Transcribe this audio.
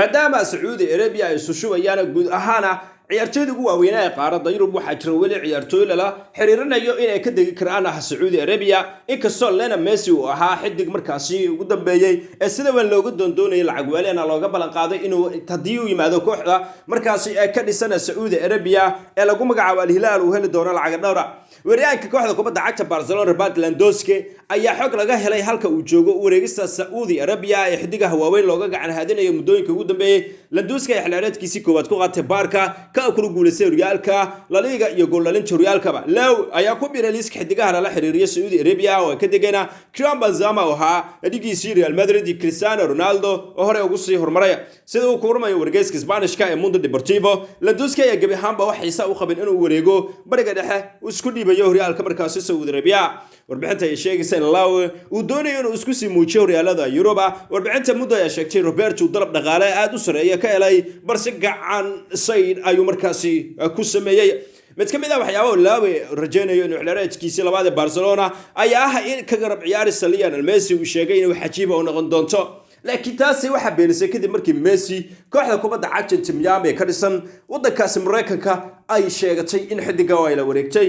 maadaama Sacuudi Arabia ay sushubayaan guud ahaan ciyaartoyda ugu waaweyn ee qaaradda Yurub waxa jira wali ciyaartoy la xiriirinayo in ay ka degi karaan Sacuudi Arabia inkastoo Lionel Messi uu ahaa xidig markaasi ugu dambeeyay ee sida weyn looga doondoonay lacag waalena looga balan qaaday inuu hadii uu yimaado kooxda markaasi ay ka dhisan Sacuudi Arabia ee lagu magacaabo Al Hilal uu heli doono lacag dhowr weeryaanka kooxda kubadda cagta Barcelona Robert Lewandowski ayaa xog laga helay halka uu joogo wareegista Saudi Arabia ee xidigaha waaweyn looga gacan haadinayo muddooyinka ugu dambeeyay Lewandowski ay xilciyaareedkiisii koowaad ku qaatay Barca ka kula guuleystay horyaalka La Liga iyo gool dhalinta horyaalkaba Lew ayaa ku biiray liiska xidigaha la xiriiriya Saudi Arabia oo ka degayna Karim Benzema oo ahaa dhigiisii Real Madrid iyo Cristiano Ronaldo oo hore ugu sii hormaray sida uu ku warmayo wargeyska Isbaanishka ee Mundo Deportivo Lewandowski ayaa gabi ahaanba wax xiisa u qabin inuu wareego bariga dhexe uu isku dhiibayo horyaalka markaasi Saudi Arabia warbixinta ay sheegaysa in Lew uu doonayo inuu isku sii muujiyo horyaalada Yurub warbixinta Mundo ayaa sheegtay Roberto dalab dhaqaale aad u sareeya ka helay balse gacan sayd ayuu markaasi ku sameeyay mid ka mid ah waxyaabaha Lew rajaynayo inuu xilciyaareedkiisii labaad ee Barcelona ayaa in ka garab ciyaarista Lionel Messi uu sheegay inuu xajiib u noqon doonto laakiin taasi waxa beenisay kadib markii Messi kooxda kubadda cagta Miami ka dhisan wadankaas Mareykanka ay sheegatay in xidiga ay la wareegtay